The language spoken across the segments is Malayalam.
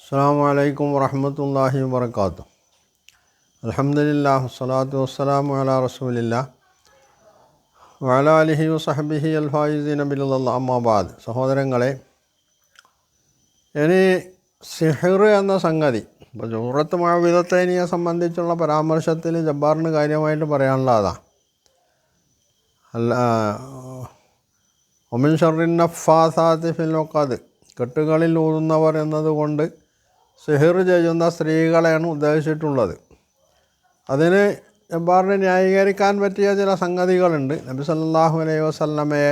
അസ്സലാമു അലൈക്കും വറഹ്മത്തുള്ളാഹി വബറകാതുഹു. അൽഹംദുലില്ലാഹി വസ്സലാത്തു വസ്സലാമു അലാ റസൂലില്ലാഹ് വഅലാ ആലിഹി വസഹ്ബിഹി അൽ ഫായിസീന ബില്ലാഹി അമ്മാ ബഅദ്. സഹോദരങ്ങളെ, ഇനി സിഹ്ർ എന്ന സംഗതി ഇപ്പോൾ സൂറത്ത് മുഅവ്വിദത്തൈനിയെ സംബന്ധിച്ചുള്ള പരാമർശത്തിൽ ജബ്ബാറിന് കാര്യമായിട്ട് പറയാനുള്ള അതാ. ഒമിൻ ഷർറിൻ നഫ്ഫാസാത്തി ഫിൽ ഉഖദ്, കെട്ടുകളിൽ ഊതുന്നവർ എന്നതുകൊണ്ട് സിഹ്ർ ചെയ്യുന്ന സ്ത്രീകളെയാണ് ഉദ്ദേശിച്ചിട്ടുള്ളത്. അതിന് ജബ്ബാറിന് ന്യായീകരിക്കാൻ പറ്റിയ ചില സംഗതികളുണ്ട്. നബി സല്ലല്ലാഹു അലൈഹി വസല്ലമയെ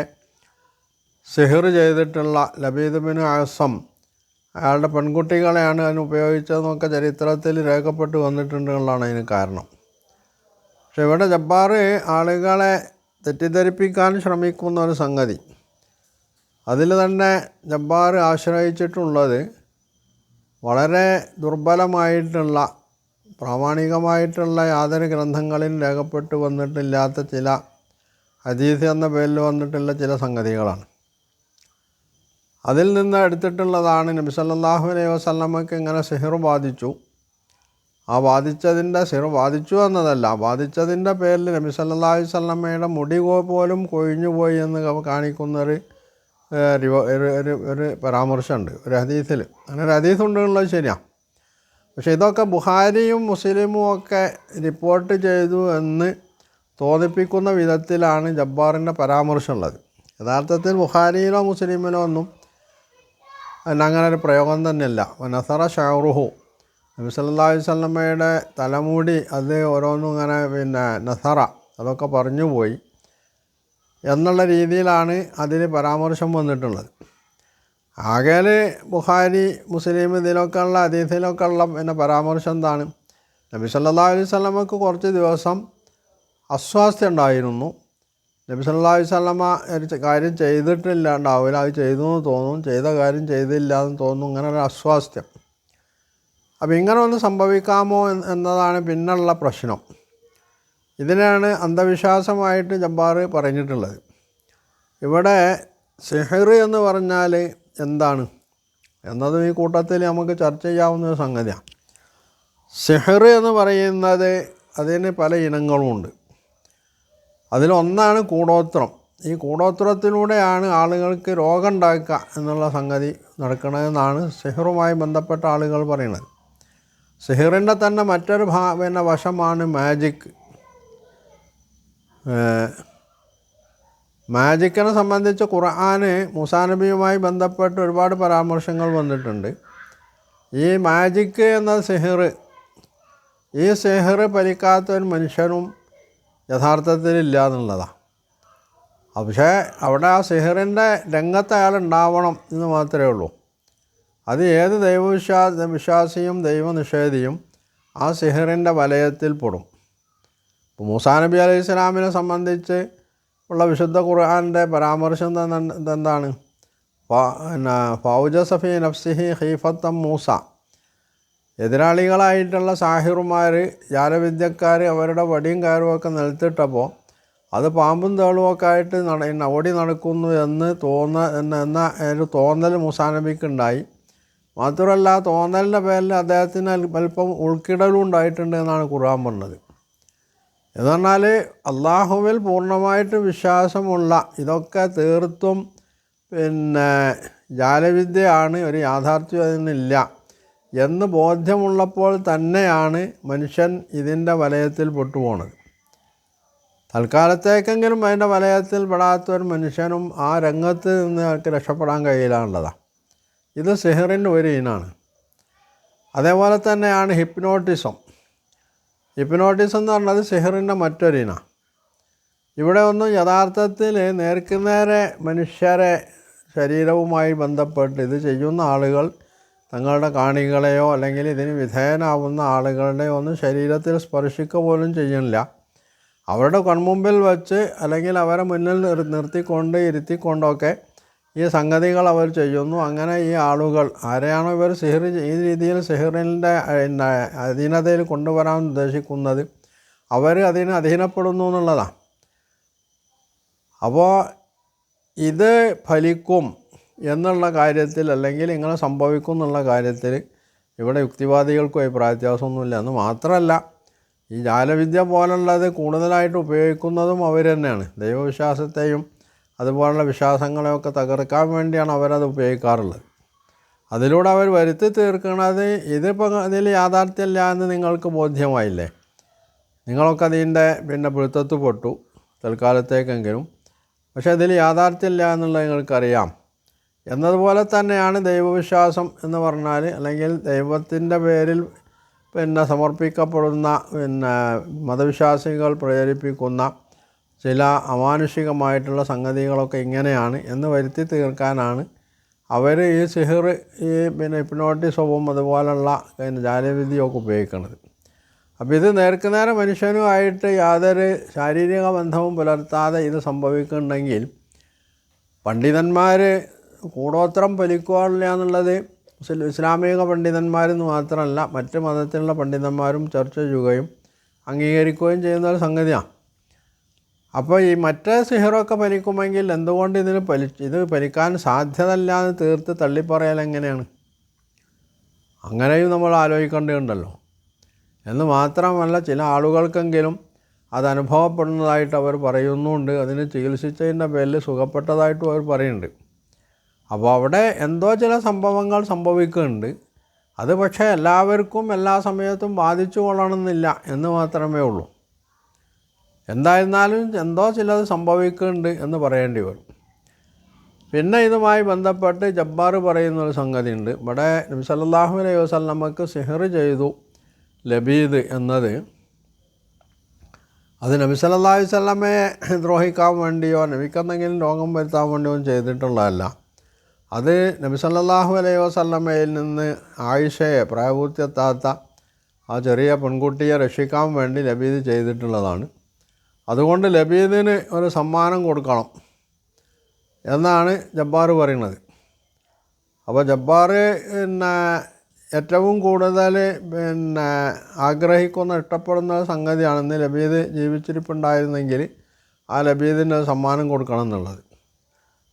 സിഹ്ർ ചെയ്തിട്ടുള്ള ലബീദ് ബിൻ അസം, അയാളുടെ പെൺകുട്ടികളെയാണ് അതിന് ഉപയോഗിച്ചതെന്നൊക്കെ ചരിത്രത്തിൽ രേഖപ്പെട്ട് വന്നിട്ടുണ്ട് എന്നുള്ളതാണ് അതിന് കാരണം. പക്ഷെ ഇവിടെ ജബ്ബാർ ആളുകളെ തെറ്റിദ്ധരിപ്പിക്കാൻ ശ്രമിക്കുന്ന ഒരു സംഗതി, അതിൽ തന്നെ ജബ്ബാർ ആശ്രയിച്ചിട്ടുള്ളത് വളരെ ദുർബലമായിട്ടുള്ള, പ്രാമാണികമായിട്ടുള്ള യാതൊരു ഗ്രന്ഥങ്ങളിലും രേഖപ്പെട്ട് വന്നിട്ടില്ലാത്ത ചില ഹദീസ് എന്ന പേരിൽ വന്നിട്ടുള്ള ചില സംഗതികളാണ്. അതിൽ നിന്ന് എടുത്തിട്ടുള്ളതാണ് നബി സല്ലല്ലാഹു അലൈഹി വസല്ലമക്ക് ഇങ്ങനെ സിഹ്ർ ബാധിച്ചു. ആ സിഹ്ർ ബാധിച്ചു എന്നതല്ല, ബാധിച്ചതിൻ്റെ പേരിൽ നബി സല്ലല്ലാഹു അലൈഹി വസല്ലമയുടെ മുടി പോലും കൊഴിഞ്ഞു പോയി എന്ന് കാണിക്കുന്നൊരു ഒരു പരാമർശമുണ്ട് ഒരു ഹദീസിൽ. അങ്ങനെ ഒരു ഹദീസ് ഉണ്ടെന്നുള്ളത് ശരിയാണ്. പക്ഷേ ഇതൊക്കെ ബുഖാരിയും മുസ്ലിമും ഒക്കെ റിപ്പോർട്ട് ചെയ്തു എന്ന് തോന്നിപ്പിക്കുന്ന വിധത്തിലാണ് ജബ്ബാറിൻ്റെ പരാമർശമുള്ളത്. യഥാർത്ഥത്തിൽ ബുഖാരിയിലോ മുസ്ലിമിലോ ഒന്നും അങ്ങനെ ഒരു പ്രയോഗം തന്നെയല്ല. നസറ ഷഅറുഹു, നബി സല്ലല്ലാഹു അലൈഹി വസല്ലമയുടെ തലമുടി അത് ഓരോന്നും ഇങ്ങനെ നസറ, അതൊക്കെ പറഞ്ഞു പോയി എന്നുള്ള രീതിയിലാണ് അതിന് പരാമർശം വന്നിട്ടുള്ളത്. ആകെയിൽ ബുഖാരി മുസ്ലിം ഇതിലൊക്കെ ഉള്ള ഹദീസിലൊക്കെ ഉള്ള പിന്നെ പരാമർശം എന്താണ്? നബി സല്ലല്ലാഹു അലൈഹി വസല്ലമക്ക് കുറച്ച് ദിവസം അസ്വാസ്ഥ്യം ഉണ്ടായിരുന്നു. നബി സല്ലല്ലാഹു അലൈഹി വസല്ലമ ഒരു കാര്യം ചെയ്തിട്ടില്ലാണ്ടാവില്ല, അത് ചെയ്തു എന്ന് തോന്നും, ചെയ്ത കാര്യം ചെയ്തില്ല എന്ന് തോന്നും, ഇങ്ങനെ ഒരു അസ്വാസ്ഥ്യം. അപ്പോൾ ഇങ്ങനെ ഒന്ന് സംഭവിക്കാമോ എന്നതാണ് പിന്നുള്ള പ്രശ്നം. ഇതിനാണ് അന്ധവിശ്വാസമായിട്ട് ജബ്ബാർ പറഞ്ഞിട്ടുള്ളത്. ഇവിടെ സിഹ്ർ എന്ന് പറഞ്ഞാൽ എന്താണ് എന്നതും ഈ കൂട്ടത്തിൽ നമുക്ക് ചർച്ച ചെയ്യാവുന്ന ഒരു സംഗതിയാണ്. സിഹ്ർ എന്ന് പറയുന്നത് അതിന് പല ഇനങ്ങളുമുണ്ട്. അതിലൊന്നാണ് കൂടോത്രം. ഈ കൂടോത്രത്തിലൂടെയാണ് ആളുകൾക്ക് രോഗം ഉണ്ടാക്കുക എന്നുള്ള സംഗതി നടക്കണമെന്നാണ് സിഹ്റുമായി ബന്ധപ്പെട്ട ആളുകൾ പറയുന്നത്. സിഹ്റിൻ്റെ തന്നെ മറ്റൊരു വശമാണ് മാജിക്. മാജിക്കിനെ സംബന്ധിച്ച് ഖുർആന് മൂസാ നബിയുമായി ബന്ധപ്പെട്ട് ഒരുപാട് പരാമർശങ്ങൾ വന്നിട്ടുണ്ട്. ഈ മാജിക്ക് എന്ന സിഹ്ർ, ഈ സിഹ്ർ ഫലിക്കാത്ത ഒരു മനുഷ്യനും യഥാർത്ഥത്തിലില്ല എന്നുള്ളതാണ്. പക്ഷേ അവിടെ ആ സിഹ്റിൻ്റെ രംഗത്ത് അയാൾ ഉണ്ടാവണം എന്ന് മാത്രമേ ഉള്ളൂ. അത് ഏത് വിശ്വാസിയും ദൈവനിഷേധിയും ആ സിഹ്റിൻ്റെ വലയത്തിൽ പെടും. ഇപ്പോൾ മൂസാ നബി അലൈഹി സ്വലാമിനെ സംബന്ധിച്ച് ഉള്ള വിശുദ്ധ ഖുർആൻ്റെ പരാമർശം എന്താണ്? ഫൗജസ ഫീ നഫ്സിഹി ഖീഫത്തം മൂസ. എതിരാളികളായിട്ടുള്ള സാഹിറുമാർ, ജാലവിദ്യക്കാർ അവരുടെ വടിയും കയറുമൊക്കെ നിലത്തിട്ടപ്പോൾ അത് പാമ്പും തേളുമൊക്കെ ആയിട്ട് ഓടി നടക്കുന്നു എന്ന ഒരു തോന്നൽ മൂസാ നബിക്കുണ്ടായി. മാത്രമല്ല, തോന്നലിൻ്റെ പേരിൽ അദ്ദേഹത്തിന് അല്പം ഉൾക്കിടലും ഉണ്ടായിട്ടുണ്ട് എന്നാണ് ഖുർആൻ പറഞ്ഞത്. എന്ന് പറഞ്ഞാൽ അള്ളാഹുവിൽ പൂർണ്ണമായിട്ട് വിശ്വാസമുള്ള, ഇതൊക്കെ തീർത്തും ജാലവിദ്യയാണ്, ഒരു യാഥാർത്ഥ്യം അതിനില്ല എന്ന് ബോധ്യമുള്ളപ്പോൾ തന്നെയാണ് മനുഷ്യൻ ഇതിൻ്റെ വലയത്തിൽ പെട്ടുപോണത്. തൽക്കാലത്തേക്കെങ്കിലും അതിൻ്റെ വലയത്തിൽ പെടാത്തൊരു മനുഷ്യനും ആ രംഗത്ത് നിന്ന് അവർക്ക് രക്ഷപ്പെടാൻ കഴിയില്ലാന്നുള്ളതാണ്. ഇത് സിഹ്റിൻ്റെ ഒരു ഇനാണ്. അതേപോലെ തന്നെയാണ് ഹിപ്നോട്ടിസം. ഹിപ്നോട്ടിസം എന്ന് പറഞ്ഞത് സിഹ്റിൻ്റെ മറ്റൊരിനാണ്. ഇവിടെ ഒന്നും യഥാർത്ഥത്തിൽ നേർക്കുനേരെ മനുഷ്യരെ ശരീരവുമായി ബന്ധപ്പെട്ട് ഇത് ചെയ്യുന്ന ആളുകൾ തങ്ങളുടെ കാണികളെയോ അല്ലെങ്കിൽ ഇതിന് വിധേയനാവുന്ന ആളുകളുടെയോ ഒന്നും ശരീരത്തിൽ സ്പർശിക്കുക പോലും ചെയ്യുന്നില്ല. അവരുടെ കൺമുമ്പിൽ വച്ച് അല്ലെങ്കിൽ അവരെ മുന്നിൽ നിർത്തിക്കൊണ്ട് ഇരുത്തിക്കൊണ്ടൊക്കെ ഈ സംഗതികൾ അവർ ചെയ്യുന്നു. അങ്ങനെ ഈ ആളുകൾ ആരെയാണോ ഇവർ സിഹ്ർ ഈ രീതിയിൽ സിഹ്റിൻ്റെ അധീനതയിൽ കൊണ്ടുവരാൻ ഉദ്ദേശിക്കുന്നത്, അവർ അതിന് അധീനപ്പെടുന്നു എന്നുള്ളതാണ്. അപ്പോൾ ഇത് ഫലിക്കും എന്നുള്ള കാര്യത്തിൽ അല്ലെങ്കിൽ ഇങ്ങനെ സംഭവിക്കും എന്നുള്ള കാര്യത്തിൽ ഇവിടെ യുക്തിവാദികൾക്കും അഭിപ്രായ വ്യത്യാസമൊന്നുമില്ല. എന്ന് മാത്രമല്ല, ഈ ജാലവിദ്യ പോലുള്ളത് കൂടുതലായിട്ട് ഉപയോഗിക്കുന്നതും അവർ തന്നെയാണ്. ദൈവവിശ്വാസത്തെയും അതുപോലുള്ള വിശ്വാസങ്ങളെയൊക്കെ തകർക്കാൻ വേണ്ടിയാണ് അവരത് ഉപയോഗിക്കാറുള്ളത്. അതിലൂടെ അവർ വരുത്തി തീർക്കുന്നത് ഇതിപ്പോൾ അതിൽ യാഥാർത്ഥ്യമില്ല എന്ന് നിങ്ങൾക്ക് ബോധ്യമായില്ലേ, നിങ്ങളൊക്കെ അതിൻ്റെ പിടുത്തത്ത് പൊട്ടു തൽക്കാലത്തേക്കെങ്കിലും. പക്ഷേ അതിൽ യാഥാർത്ഥ്യമില്ല എന്നുള്ളത് നിങ്ങൾക്കറിയാം. എന്നതുപോലെ തന്നെയാണ് ദൈവവിശ്വാസം എന്ന് പറഞ്ഞാൽ, അല്ലെങ്കിൽ ദൈവത്തിൻ്റെ പേരിൽ സമർപ്പിക്കപ്പെടുന്ന മതവിശ്വാസികൾ പ്രചരിപ്പിക്കുന്ന ചില അമാനുഷികമായിട്ടുള്ള സംഗതികളൊക്കെ ഇങ്ങനെയാണ് എന്ന് വരുത്തി തീർക്കാനാണ് അവർ ഈ സിഹിർ, ഈ ഹിപ്നോട്ടിസവും അതുപോലുള്ള ജാലവിദ്യയൊക്കെ ഉപയോഗിക്കുന്നത്. അപ്പോൾ ഇത് നേർക്കുനേരെ മനുഷ്യനുമായിട്ട് യാതൊരു ശാരീരിക ബന്ധവും പുലർത്താതെ ഇത് സംഭവിക്കുന്നുണ്ടെങ്കിൽ പണ്ഡിതന്മാർ കൂടോത്രം ഫലിക്കുകയില്ല എന്നുള്ളത് ഇസ്ലാമിക പണ്ഡിതന്മാരെന്ന് മാത്രമല്ല മറ്റ് മതത്തിലുള്ള പണ്ഡിതന്മാരും ചർച്ച ചെയ്യുകയും അംഗീകരിക്കുകയും ചെയ്യുന്ന ഒരു സംഗതിയാണ്. അപ്പോൾ ഈ മറ്റേ സിഹിറൊക്കെ ഫലിക്കുമെങ്കിൽ എന്തുകൊണ്ട് ഇത് ഫലിക്കാൻ സാധ്യതയില്ല എന്ന് തീർത്ത് തള്ളിപ്പറയാൽ എങ്ങനെയാണ്? അങ്ങനെയും നമ്മൾ ആലോചിക്കേണ്ടതുണ്ടല്ലോ. എന്ന് മാത്രമല്ല, ചില ആളുകൾക്കെങ്കിലും അത് അനുഭവപ്പെടുന്നതായിട്ട് അവർ പറയുന്നുണ്ട്. അതിന് ചികിത്സിച്ചതിൻ്റെ പേരിൽ സുഖപ്പെട്ടതായിട്ടും അവർ പറയുന്നുണ്ട്. അപ്പോൾ അവിടെ എന്തോ ചില സംഭവങ്ങൾ സംഭവിക്കുന്നുണ്ട്. അത് പക്ഷേ എല്ലാവർക്കും എല്ലാ സമയത്തും ബാധിച്ചു കൊള്ളണമെന്നില്ല എന്ന് മാത്രമേ ഉള്ളൂ. എന്തായിരുന്നാലും എന്തോ ചിലത് സംഭവിക്കുന്നുണ്ട് എന്ന് പറയേണ്ടി വരും. പിന്നെ ഇതുമായി ബന്ധപ്പെട്ട് ജബ്ബാർ പറയുന്നൊരു സംഗതി ഉണ്ട്. ഇവിടെ നബി സല്ലല്ലാഹു അലൈഹി വസല്ലമക്ക് സിഹർ ചെയ്തു ലബീദ് എന്നത് അത് നബി സല്ലല്ലാഹു അലൈഹി വസല്ലമയെ ദ്രോഹിക്കാൻ വേണ്ടിയോ നബിക്കെന്തെങ്കിലും രോഗം വരുത്താൻ വേണ്ടിയോ ചെയ്തിട്ടുള്ളതല്ല. അത് നബി സല്ലല്ലാഹു അലൈഹി വസല്ലമയിൽ നിന്ന് ആയിഷയെ, പ്രായപൂർത്തിയെത്താത്ത ആ ചെറിയ പെൺകുട്ടിയെ രക്ഷിക്കാൻ വേണ്ടി ലബീദ് ചെയ്തിട്ടുള്ളതാണ്. അതുകൊണ്ട് ലബീദിന് ഒരു സമ്മാനം കൊടുക്കണം എന്നാണ് ജബ്ബാർ പറയുന്നത്. അപ്പോൾ ജബ്ബാർ ഏറ്റവും കൂടുതൽ ആഗ്രഹിക്കുന്ന, ഇഷ്ടപ്പെടുന്ന സംഗതിയാണെന്ന് ലബീദ് ജീവിച്ചിരിപ്പുണ്ടായിരുന്നെങ്കിൽ ആ ലബീദിന് സമ്മാനം കൊടുക്കണം എന്നുള്ളത്.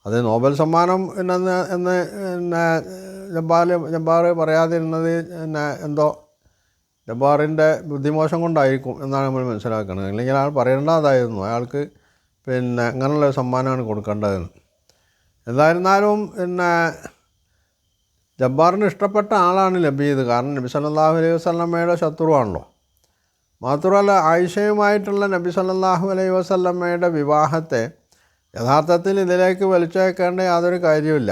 അത് നോബൽ സമ്മാനം എന്ന് ജബ്ബാർ പറയാതിരുന്നത് എന്തോ ജബ്ബാറിൻ്റെ ബുദ്ധിമോശം കൊണ്ടായിരിക്കും എന്നാണ് നമ്മൾ മനസ്സിലാക്കുന്നത്. അല്ലെങ്കിൽ അയാൾ പറയേണ്ടതായിരുന്നു, അയാൾക്ക് അങ്ങനെയുള്ള സമ്മാനമാണ് കൊടുക്കേണ്ടതെന്ന്. എന്തായിരുന്നാലും ജബ്ബാറിന് ഇഷ്ടപ്പെട്ട ആളാണ് ലബീദ്. കാരണം നബി സല്ലല്ലാഹു അലൈഹി വസല്ലമയുടെ ശത്രുവാണല്ലോ. മാത്രമല്ല, ആയിഷയുമായിട്ടുള്ള നബി സല്ലല്ലാഹു അലൈഹി വസല്ലമയുടെ വിവാഹത്തെ യഥാർത്ഥത്തിൽ ഇതിലേക്ക് വലിച്ചേക്കേണ്ട യാതൊരു കാര്യമില്ല.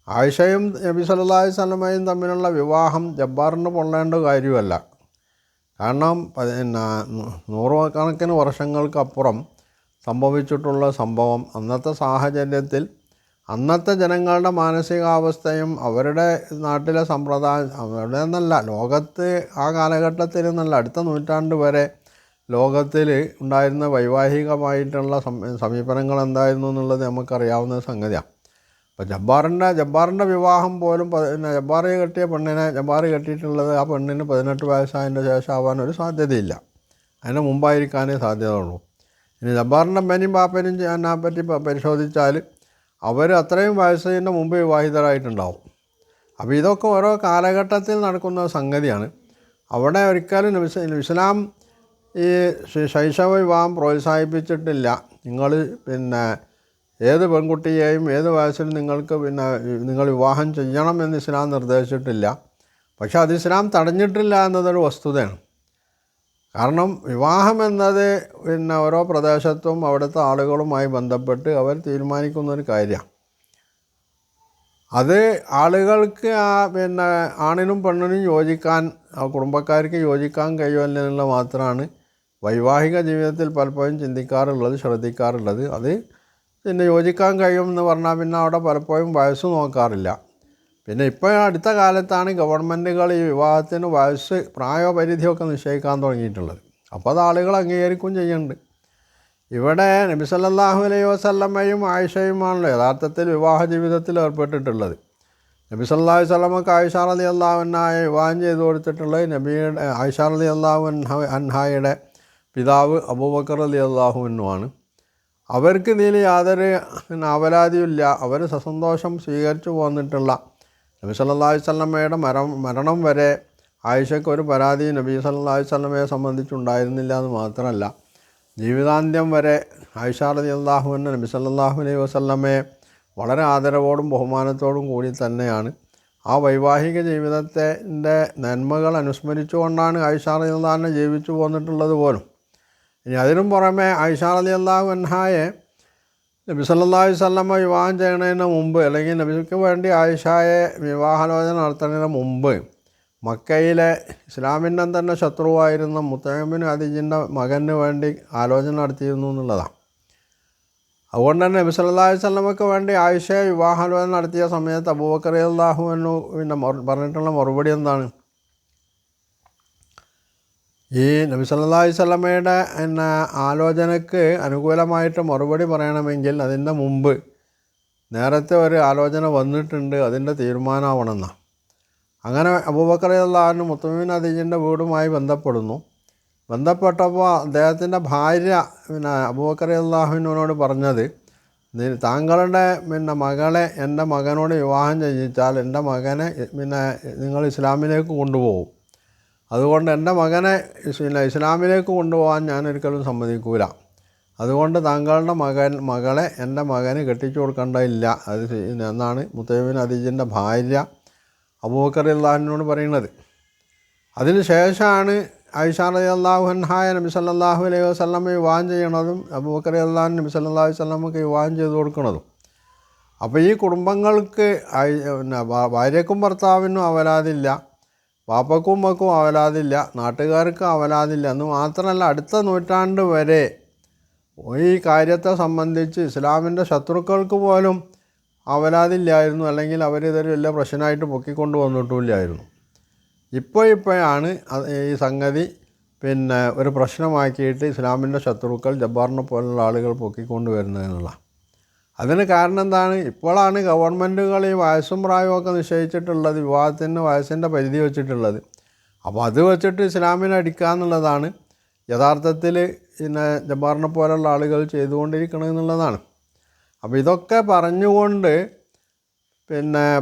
ആയിഷയും നബി സല്ലല്ലാഹു അലൈഹി വസല്ലമയും തമ്മിലുള്ള വിവാഹം ജബ്ബാറിന് പൊള്ളേണ്ട കാര്യമല്ല. കാരണം നൂറുകണക്കിന് വർഷങ്ങൾക്കപ്പുറം സംഭവിച്ചിട്ടുള്ള സംഭവം അന്നത്തെ സാഹചര്യത്തിൽ അന്നത്തെ ജനങ്ങളുടെ മാനസികാവസ്ഥയും അവരുടെ നാട്ടിലെ സമ്പ്രദായം, അവരുടെ എന്നല്ല ലോകത്ത് ആ കാലഘട്ടത്തിൽ എന്നല്ല അടുത്ത നൂറ്റാണ്ട് വരെ ലോകത്തിൽ ഉണ്ടായിരുന്ന വൈവാഹികമായിട്ടുള്ള സമീപനങ്ങൾ എന്തായിരുന്നു എന്നുള്ളത് നമുക്കറിയാവുന്ന സംഗതിയാണ്. അപ്പോൾ ജബ്ബാറിൻ്റെ വിവാഹം പോലും ജബ്ബാർ കെട്ടിയ പെണ്ണിനെ ജബ്ബാർ കെട്ടിയിട്ടുള്ളത് ആ പെണ്ണിന് 18 വയസ്സായതിൻ്റെ ശേഷം ആവാൻ ഒരു സാധ്യതയില്ല. അതിന് മുമ്പായിരിക്കാനേ സാധ്യതയുള്ളൂ. ഇനി ജബ്ബാറിൻ്റെ അമ്മേനെയും ബാപ്പനെയും എന്നെ പറ്റി പരിശോധിച്ചാൽ അവർ അത്രയും വയസ്സിൻ്റെ മുമ്പ് വിവാഹിതരായിട്ടുണ്ടാവും. അപ്പോൾ ഇതൊക്കെ ഓരോ കാലഘട്ടത്തിൽ നടക്കുന്ന സംഗതിയാണ്. അവിടെ ഒരിക്കലും ഇസ്ലാം ഈ ശൈശവ വിവാഹം പ്രോത്സാഹിപ്പിച്ചിട്ടില്ല. നിങ്ങൾ ഏത് പെൺകുട്ടിയെയും ഏത് വയസ്സിലും നിങ്ങൾ വിവാഹം ചെയ്യണം എന്ന് ഇസ്ലാം നിർദ്ദേശിച്ചിട്ടില്ല. പക്ഷെ അത് ഇസ്ലാം തടഞ്ഞിട്ടില്ല എന്നതൊരു വസ്തുതയാണ്. കാരണം വിവാഹം എന്നത് ഓരോ പ്രദേശത്തും അവിടുത്തെ ആളുകളുമായി ബന്ധപ്പെട്ട് അവർ തീരുമാനിക്കുന്നൊരു കാര്യമാണ്. അത് ആളുകൾക്ക് ആണിനും പെണ്ണിനും യോജിക്കാൻ, കുടുംബക്കാർക്ക് യോജിക്കാൻ കഴിയുമല്ല മാത്രമാണ് വൈവാഹിക ജീവിതത്തിൽ പലപ്പോഴും ചിന്തിക്കാറുള്ളത്, ശ്രദ്ധിക്കാറുള്ളത്. അത് യോജിക്കാൻ കഴിയുമെന്ന് പറഞ്ഞാൽ അവിടെ പലപ്പോഴും വയസ്സ് നോക്കാറില്ല. ഇപ്പോൾ അടുത്ത കാലത്താണ് ഗവൺമെൻറ്റുകൾ ഈ വിവാഹത്തിന് പ്രായപരിധിയൊക്കെ നിശ്ചയിക്കാൻ തുടങ്ങിയിട്ടുള്ളത്. അപ്പോൾ അത് ആളുകൾ അംഗീകരിക്കുകയും ചെയ്യുന്നുണ്ട്. ഇവിടെ നബി സല്ലല്ലാഹു അലൈഹി വസല്ലമയും ആയിഷയുമാണല്ലോ യഥാർത്ഥത്തിൽ വിവാഹ ജീവിതത്തിൽ ഏർപ്പെട്ടിട്ടുള്ളത്. നബി സല്ലല്ലാഹു അലൈഹി വസല്ലമക്ക് ആയിഷ റളിയല്ലാഹു അൻഹയെ വിവാഹം ചെയ്തു കൊടുത്തിട്ടുള്ളത് ആയിഷ റളിയല്ലാഹു അൻഹയുടെ പിതാവ് അബൂബക്കർ റളിയല്ലാഹു അൻഹുവാണ്. അവർക്ക് ഇതിൽ യാതൊരു അപരാധിയുമില്ല. അവർ സസന്തോഷം സ്വീകരിച്ചു പോന്നിട്ടുള്ള നബി സല്ലല്ലാഹു അലൈഹി വസല്ലമയുടെ മരണം വരെ ആയിഷയ്ക്ക് ഒരു പരാതി നബി സല്ലല്ലാഹു അലൈഹി വസല്ലമയെ സംബന്ധിച്ചുണ്ടായിരുന്നില്ല എന്ന് മാത്രമല്ല, ജീവിതാന്ത്യം വരെ ആയിഷ റളിയല്ലാഹു അൻഹ നബി സല്ലല്ലാഹു അലൈഹി വസല്ലമയെ വളരെ ആദരവോടും ബഹുമാനത്തോടും കൂടി തന്നെയാണ് ആ വൈവാഹിക ജീവിതത്തിൻ്റെ നന്മകൾ അനുസ്മരിച്ചുകൊണ്ടാണ് ആയിഷ റളിയല്ലാഹു അൻഹ ജീവിച്ചു പോന്നിട്ടുള്ളത് പോലും. ഇനി അതിനും പുറമെ ആയിഷ റളിയല്ലാഹു അൻഹയെ നബി സല്ലല്ലാഹു അലൈഹി വസല്ലമ വിവാഹം ചെയ്യുന്നതിന് മുമ്പ്, അല്ലെങ്കിൽ നബിക്ക് വേണ്ടി ആയിഷയെ വിവാഹാലോചന നടത്തുന്നതിന് മുമ്പ് മക്കയിലെ ഇസ്ലാമിൻ്റെ തന്നെ ശത്രുവായിരുന്ന മുത്തഇം ബിൻ അദിയിൻ്റെ മകന് വേണ്ടി ആലോചന നടത്തിയിരുന്നു എന്നുള്ളതാണ്. അതുകൊണ്ട് തന്നെ നബി സല്ലല്ലാഹു അലൈഹി വസല്ലമയ്ക്ക് വേണ്ടി ആയിഷയെ വിവാഹാലോചന നടത്തിയ സമയത്ത് അബൂബക്കർ റളിയല്ലാഹു അൻഹു പിന്നെ പറഞ്ഞിട്ടുള്ള മറുപടി എന്താണ്? ഈ നബി സല്ലല്ലാഹു അലൈഹി വസല്ലമയുടെ ആലോചനയ്ക്ക് അനുകൂലമായിട്ട് മറുപടി പറയണമെങ്കിൽ അതിൻ്റെ മുമ്പ് നേരത്തെ ഒരു ആലോചന വന്നിട്ടുണ്ട്, അതിൻ്റെ തീരുമാനമാവണമെന്നാണ്. അങ്ങനെ അബൂബക്കർ റളിയല്ലാഹു അൻഹു മുത്തഇം ബിൻ അദീജിൻ്റെ വീടുമായി ബന്ധപ്പെട്ടപ്പോൾ അദ്ദേഹത്തിൻ്റെ ഭാര്യ അബൂബക്കർ റളിയല്ലാഹു അൻഹുവിനോട് പറഞ്ഞത്, താങ്കളുടെ മകളെ എൻ്റെ മകനോട് വിവാഹം ചെയ്യിച്ചാൽ എൻ്റെ മകനെ നിങ്ങൾ ഇസ്ലാമിലേക്ക് കൊണ്ടുപോകും. അതുകൊണ്ട് എൻ്റെ മകനെ ഇസ്ലാമിലേക്ക് കൊണ്ടുപോകാൻ ഞാനൊരിക്കലും സമ്മതിക്കൂല. അതുകൊണ്ട് താങ്കളുടെ മകളെ എൻ്റെ മകന് കെട്ടിച്ചു കൊടുക്കേണ്ടതില്ല അത് എന്നാണ് മുത്തഇം ബിൻ അദീജിൻ്റെ ഭാര്യ അബൂബക്കർ റളിയല്ലാഹു അൻഹുവിനോട് പറയുന്നത്. അതിന് ശേഷമാണ് ആയിഷ റളിയല്ലാഹു അൻഹയെ നബി സല്ലല്ലാഹു അലൈഹി വസല്ലമ വിവാഹം ചെയ്യണതും അബൂബക്കർ റളിയല്ലാഹു അൻഹു നബി സല്ലല്ലാഹു അലൈഹി വസല്ലമക്ക് വിവാഹം ചെയ്തു കൊടുക്കുന്നതും. അപ്പോൾ ഈ കുടുംബങ്ങൾക്ക് ഭാര്യയ്ക്കും ഭർത്താവിനും അവലാദില്ല, വാപ്പക്കും ഉമ്മക്കും അവലാദില്ല, നാട്ടുകാർക്ക് അവലാദില്ല എന്ന് മാത്രമല്ല, അടുത്ത നൂറ്റാണ്ട് വരെ ഈ കാര്യത്തെ സംബന്ധിച്ച് ഇസ്ലാമിൻ്റെ ശത്രുക്കൾക്ക് പോലും അവലാദില്ലായിരുന്നു, അല്ലെങ്കിൽ അവരിതൊരു വലിയ പ്രശ്നമായിട്ട് പൊക്കിക്കൊണ്ട് വന്നിട്ടുമില്ലായിരുന്നു. ഇപ്പോഴാണ് ഈ സംഗതി ഒരു പ്രശ്നമാക്കിയിട്ട് ഇസ്ലാമിൻ്റെ ശത്രുക്കൾ ജബ്ബാറിനെ പോലുള്ള ആളുകൾ പൊക്കിക്കൊണ്ട് വരുന്നതെന്നുള്ള. അതിന് കാരണം എന്താണ്? ഇപ്പോഴാണ് ഗവൺമെൻറ്റുകൾ ഈ വയസ്സും പ്രായമൊക്കെ നിശ്ചയിച്ചിട്ടുള്ളത്, വിവാഹത്തിന് വയസ്സിൻ്റെ പരിധി വെച്ചിട്ടുള്ളത്. അപ്പോൾ അത് വെച്ചിട്ട് ഇസ്ലാമിനെ അടിക്കുക എന്നുള്ളതാണ് യഥാർത്ഥത്തിൽ ജബ്ബാറിനെ പോലുള്ള ആളുകൾ ചെയ്തുകൊണ്ടിരിക്കണമെന്നുള്ളതാണ്. അപ്പോൾ ഇതൊക്കെ പറഞ്ഞുകൊണ്ട്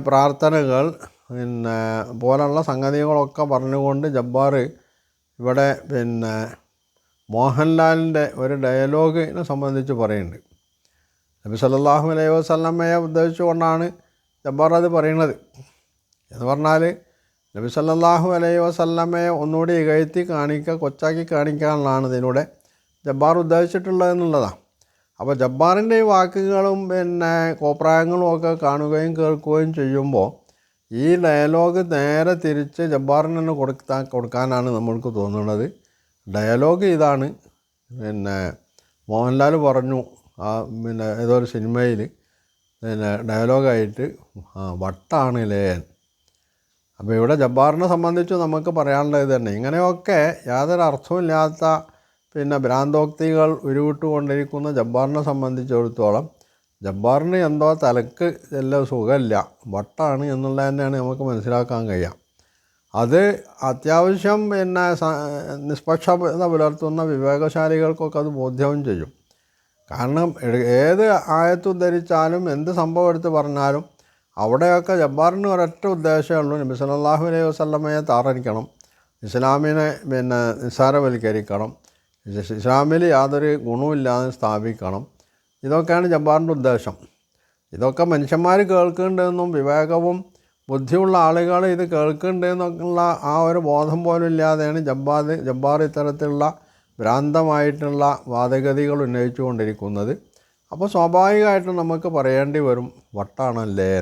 പ്രാർത്ഥനകൾ പോലുള്ള സംഗതികളൊക്കെ പറഞ്ഞുകൊണ്ട് ജബ്ബാർ ഇവിടെ മോഹൻലാലിൻ്റെ ഒരു ഡയലോഗിനെ സംബന്ധിച്ച് പറയുന്നുണ്ട്. നബി സല്ലല്ലാഹു അലൈഹി വസല്ലമയെ ഉദ്ദേശിച്ചുകൊണ്ടാണ് ജബ്ബാർ അത് പറയുന്നത്. എന്ന് പറഞ്ഞാൽ നബി സല്ലല്ലാഹു അലൈഹി വസല്ലമയെ ഒന്നുകൂടി ഇകഴ്ത്തി കൊച്ചാക്കി കാണിക്കാനുള്ളതാണ് ഇതിലൂടെ ജബ്ബാർ ഉദ്ദേശിച്ചിട്ടുള്ളതെന്നുള്ളതാണ്. അപ്പോൾ ജബ്ബാറിൻ്റെ ഈ വാക്കുകളും കോപ്രായങ്ങളും ഒക്കെ കാണുകയും കേൾക്കുകയും ചെയ്യുമ്പോൾ ഈ ഡയലോഗ് നേരെ തിരിച്ച് ജബ്ബാറിന് തന്നെ കൊടുക്കാനാണ് നമ്മൾക്ക് തോന്നുന്നത്. ഡയലോഗ് ഇതാണ്. മോഹൻലാൽ പറഞ്ഞു ഏതോ ഒരു സിനിമയിൽ ഡയലോഗായിട്ട് വട്ടാണ് ലേൻ. അപ്പോൾ ഇവിടെ ജബ്ബാറിനെ സംബന്ധിച്ച് നമുക്ക് പറയാനുള്ളത് തന്നെ ഇങ്ങനെയൊക്കെ യാതൊരു അർത്ഥമില്ലാത്ത ഭ്രാന്തോക്തികൾ ഉരുവിട്ടുകൊണ്ടിരിക്കുന്ന ജബ്ബാറിനെ സംബന്ധിച്ചിടത്തോളം ജബ്ബാറിന് എന്തോ തലക്ക് എല്ലാം സുഖമില്ല, വട്ടാണ് എന്നുള്ളത് തന്നെയാണ് നമുക്ക് മനസ്സിലാക്കാൻ കഴിയുക. അത് അത്യാവശ്യം നിഷ്പക്ഷത പുലർത്തുന്ന വിവേകശാലികൾക്കൊക്കെ അത് ബോധ്യവും ചെയ്യും. കാരണം ഏത് ആയത്തുദ്ധരിച്ചാലും എന്ത് സംഭവം എടുത്ത് പറഞ്ഞാലും അവിടെയൊക്കെ ജബ്ബാറിന് ഒരൊറ്റ ഉദ്ദേശമേ ഉള്ളൂ, നബി സല്ലല്ലാഹു അലൈഹി വസല്ലമയെ താറടിക്കണം, ഇസ്ലാമിനെ നിസ്സാരവൽക്കരിക്കണം, ഇസ്ലാമിൽ യാതൊരു ഗുണവുമില്ലാതെ സ്ഥാപിക്കണം. ഇതൊക്കെയാണ് ജബ്ബാറിൻ്റെ ഉദ്ദേശം. ഇതൊക്കെ മനുഷ്യന്മാർ കേൾക്കുന്നുണ്ടെന്നും വിവേകവും ബുദ്ധിയുള്ള ആളുകൾ ഇത് കേൾക്കുന്നുണ്ടെന്നുള്ള ആ ഒരു ബോധം പോലും ഇല്ലാതെയാണ് ജബ്ബാർ ഇത്തരത്തിലുള്ള ഭ്രാന്തമായിട്ടുള്ള വാദഗതികൾ ഉന്നയിച്ചു കൊണ്ടിരിക്കുന്നത്. അപ്പോൾ സ്വാഭാവികമായിട്ടും നമുക്ക് പറയേണ്ടി വരും, വട്ടാണല്ലേ.